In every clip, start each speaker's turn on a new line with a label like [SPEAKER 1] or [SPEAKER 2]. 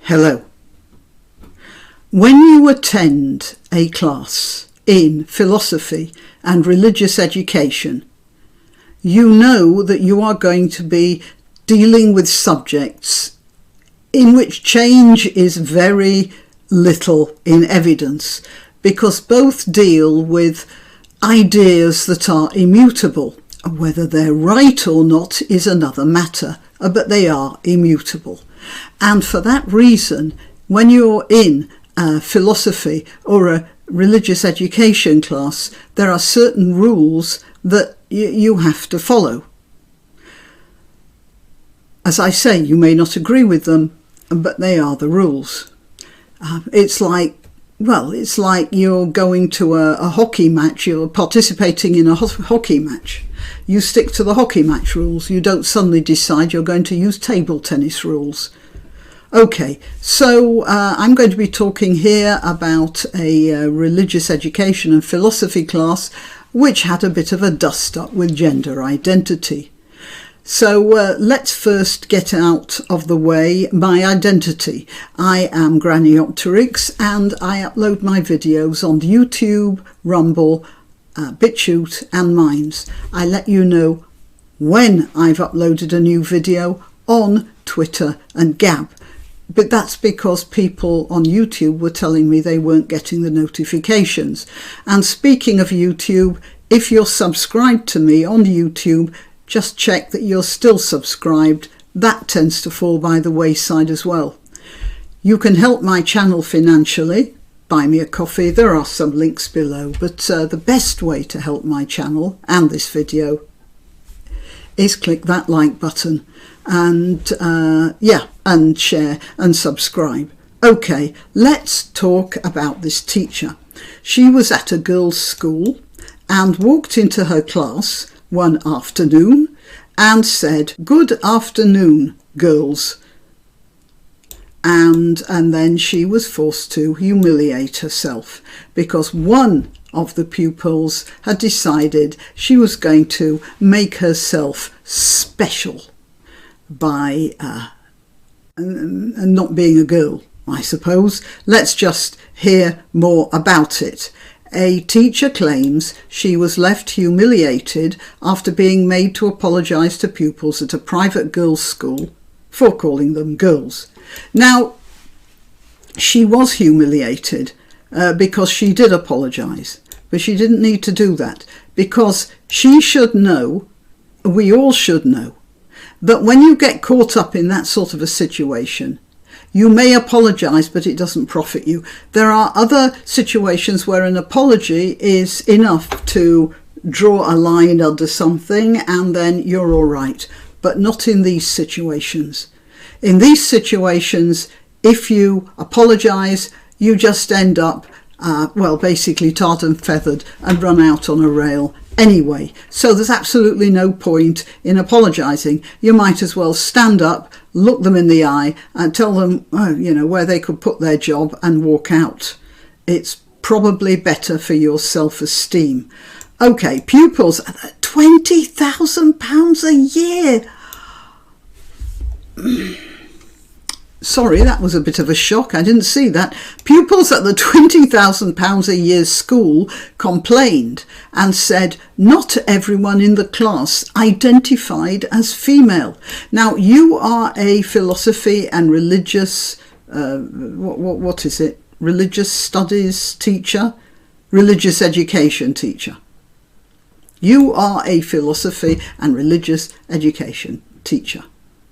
[SPEAKER 1] Hello. When you attend a class in philosophy and religious education, you know that you are going to be dealing with subjects in which change is very little in evidence, because both deal with ideas that are immutable. Whether they're right or not is another matter, but they are immutable. And for that reason, when you're in a philosophy or a religious education class, there are certain rules that you have to follow. As I say, you may not agree with them, but they are the rules. It's like you're going to a hockey match, you're participating in a hockey match. You stick to the hockey match rules. You don't suddenly decide you're going to use table tennis rules. Okay, so I'm going to be talking here about a religious education and philosophy class which had a bit of a dust-up with gender identity. So let's first get out of the way my identity. I am Granniopteryx and I upload my videos on YouTube, Rumble, BitChute and Minds. I let you know when I've uploaded a new video on Twitter and Gab. But that's because people on YouTube were telling me they weren't getting the notifications. And speaking of YouTube, if you're subscribed to me on YouTube, just check that you're still subscribed. That tends to fall by the wayside as well. You can help my channel financially. Buy me a coffee. There are some links below. But the best way to help my channel and this video is click that like button and and share and subscribe. Okay, let's talk about this teacher. She was at a girls' school and walked into her class one afternoon and said, "Good afternoon, girls." And then she was forced to humiliate herself because one of the pupils had decided she was going to make herself special by not being a girl, I suppose. Let's just hear more about it. A teacher claims she was left humiliated after being made to apologise to pupils at a private girls' school for calling them girls. Now, she was humiliated because she did apologise, but she didn't need to do that because she should know, we all should know, that when you get caught up in that sort of a situation, you may apologise, but it doesn't profit you. There are other situations where an apology is enough to draw a line under something and then you're all right, but not in these situations. In these situations, if you apologise, you just end up, basically tarred and feathered and run out on a rail anyway. So there's absolutely no point in apologising. You might as well stand up, look them in the eye and tell them, where they could put their job and walk out. It's probably better for your self-esteem. Okay, pupils, £20,000 a year. Sorry, that was a bit of a shock. I didn't see that. Pupils at the £20,000 a year school complained and said not everyone in the class identified as female. Now, you are a philosophy and religious, what is it? Religious studies teacher? Religious education teacher. You are a philosophy and religious education teacher.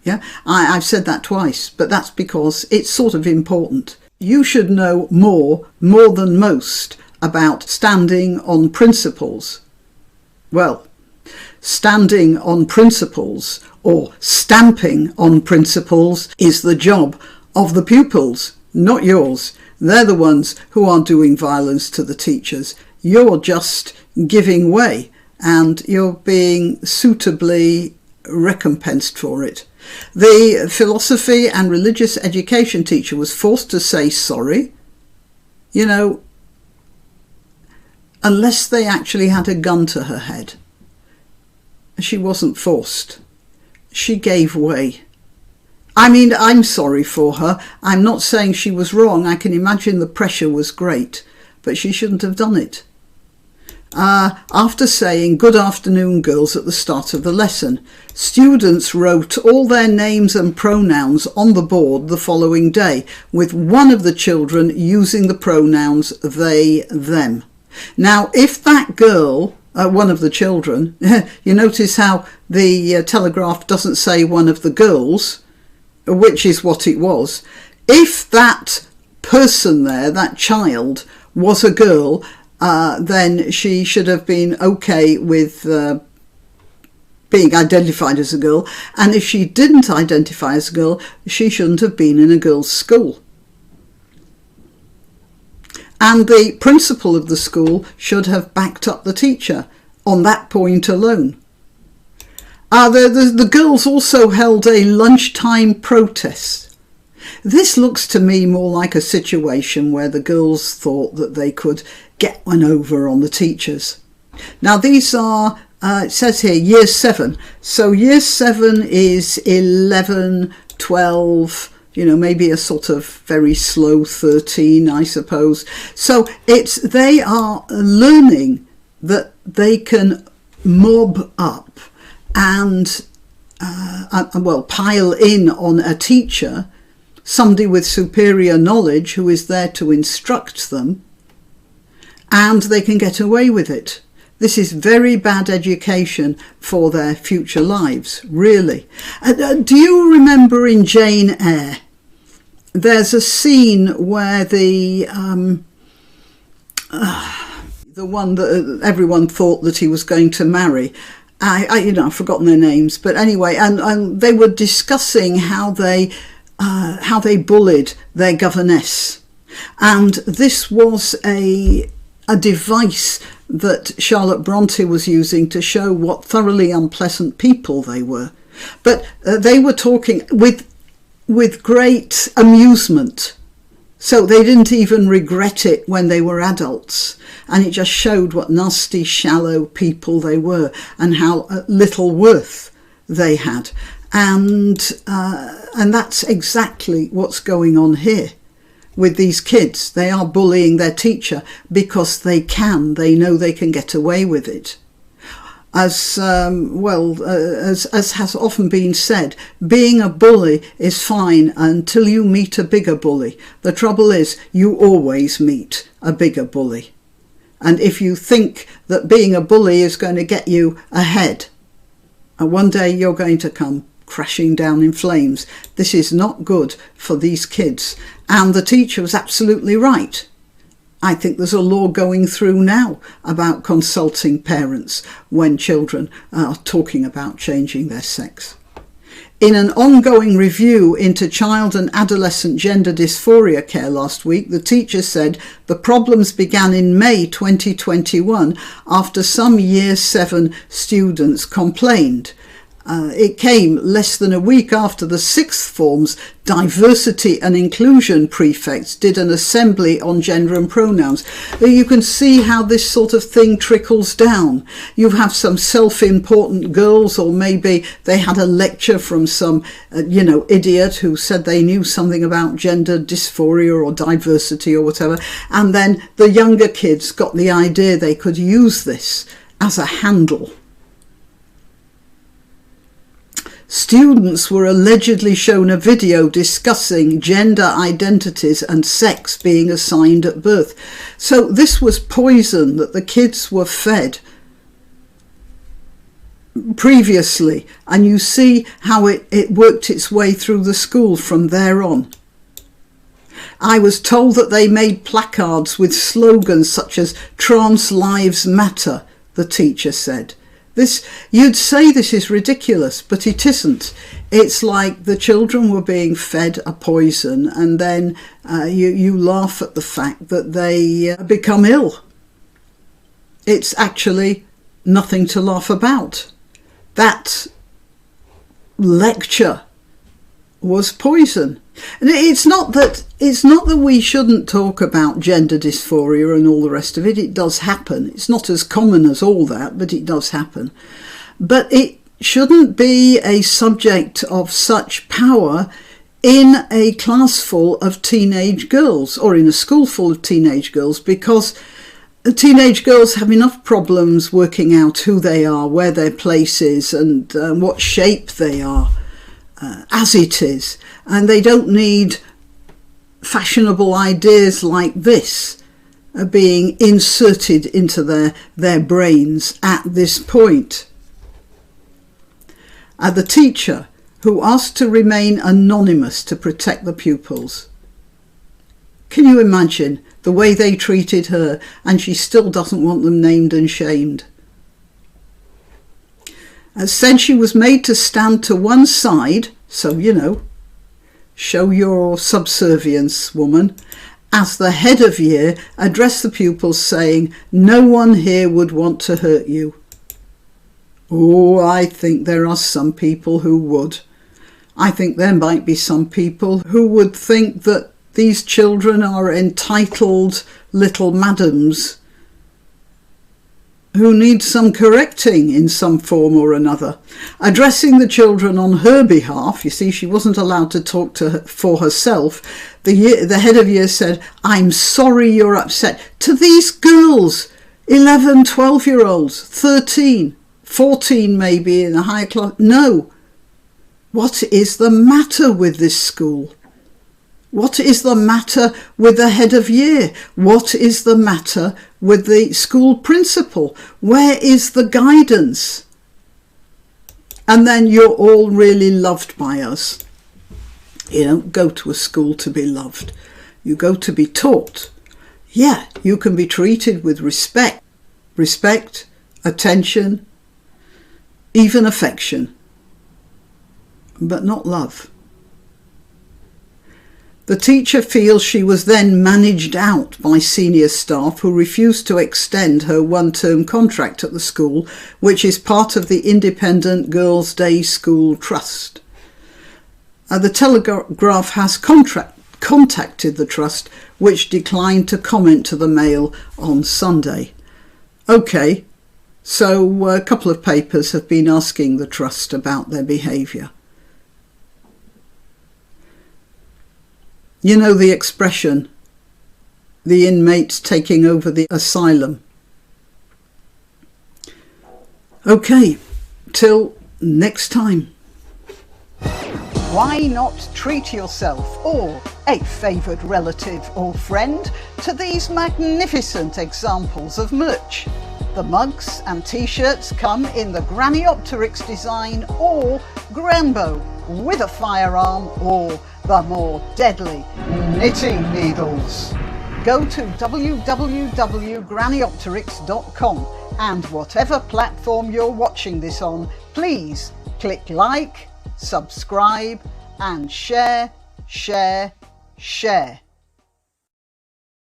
[SPEAKER 1] Yeah, I've said that twice, but that's because it's sort of important. You should know more than most about standing on principles. Well, standing on principles or stamping on principles is the job of the pupils, not yours. They're the ones who are doing violence to the teachers. You're just giving way and you're being suitably recompensed for it. The philosophy and religious education teacher was forced to say sorry, unless they actually had a gun to her head. She wasn't forced. She gave way. I mean, I'm sorry for her. I'm not saying she was wrong. I can imagine the pressure was great, but she shouldn't have done it. After saying "Good afternoon, girls" at the start of the lesson, students wrote all their names and pronouns on the board the following day, with one of the children using the pronouns they, them. Now, if that girl, one of the children, you notice how the Telegraph doesn't say one of the girls, which is what it was. If that person there, that child, was a girl, then she should have been okay with being identified as a girl. And if she didn't identify as a girl, she shouldn't have been in a girls' school. And the principal of the school should have backed up the teacher on that point alone. The girls also held a lunchtime protest. This looks to me more like a situation where the girls thought that they could get one over on the teachers. Now these are, it says here, year 7. So year 7 is 11, 12, maybe a sort of very slow 13, I suppose. So they are learning that they can mob up and, pile in on a teacher, somebody with superior knowledge who is there to instruct them, and they can get away with it. This is very bad education for their future lives, really. Do you remember in Jane Eyre, there's a scene where the one that everyone thought that he was going to marry, I've forgotten their names, but anyway, and they were discussing how they bullied their governess. And this was a device that Charlotte Bronte was using to show what thoroughly unpleasant people they were. But they were talking with great amusement. So they didn't even regret it when they were adults. And it just showed what nasty, shallow people they were and how little worth they had. And that's exactly what's going on here with these kids. They are bullying their teacher because they know they can get away with it. As has often been said, being a bully is fine until you meet a bigger bully. The trouble is, you always meet a bigger bully. And if you think that being a bully is going to get you ahead, one day you're going to come crashing down in flames. This is not good for these kids. And the teacher was absolutely right. I think there's a law going through now about consulting parents when children are talking about changing their sex. In an ongoing review into child and adolescent gender dysphoria care last week, the teacher said the problems began in May 2021 after some Year 7 students complained. It came less than a week after the sixth form's diversity and inclusion prefects did an assembly on gender and pronouns. You can see how this sort of thing trickles down. You have some self-important girls, or maybe they had a lecture from some, idiot who said they knew something about gender dysphoria or diversity or whatever. And then the younger kids got the idea they could use this as a handle. Students were allegedly shown a video discussing gender identities and sex being assigned at birth. So this was poison that the kids were fed previously, and you see how it worked its way through the school from there on. I was told that they made placards with slogans such as "Trans Lives Matter," the teacher said. You'd say this is ridiculous, but it isn't. It's like the children were being fed a poison, and then you laugh at the fact that they become ill. It's actually nothing to laugh about. That lecture was poison. And it's not that we shouldn't talk about gender dysphoria and all the rest of it. It does happen. It's not as common as all that, but it does happen. But it shouldn't be a subject of such power in a class full of teenage girls, or in a school full of teenage girls, because teenage girls have enough problems working out who they are, where their place is, and what shape they are as it is. And they don't need fashionable ideas like this being inserted into their brains at this point. The teacher, who asked to remain anonymous to protect the pupils. Can you imagine the way they treated her, and she still doesn't want them named and shamed? Said she was made to stand to one side, so show your subservience, woman, as the head of year addressed the pupils saying, "No one here would want to hurt you." Oh, I think there are some people who would. I think there might be some people who would think that these children are entitled little madams who need some correcting in some form or another. Addressing the children on her behalf, you see, she wasn't allowed to talk for herself. The head of year said, "I'm sorry you're upset." To these girls, 11, 12-year-olds, 13, 14 maybe in a higher class. No. What is the matter with this school? What is the matter with the head of year? What is the matter with the school principal? Where is the guidance? And then you're all really loved by us. You don't go to a school to be loved. You go to be taught. Yeah, you can be treated with respect, attention, even affection, but not love. The teacher feels she was then managed out by senior staff who refused to extend her one-term contract at the school, which is part of the Independent Girls' Day School Trust. The Telegraph has contacted the trust, which declined to comment to the Mail on Sunday. OK, so a couple of papers have been asking the trust about their behaviour. You know the expression, the inmates taking over the asylum. OK, till next time. Why not treat yourself or a favoured relative or friend to these magnificent examples of merch? The mugs and t-shirts come in the granniopteryx design or Grambo with a firearm or the more deadly knitting needles. Go to www.granniopteryx.com and whatever platform you're watching this on, please click like, subscribe and share.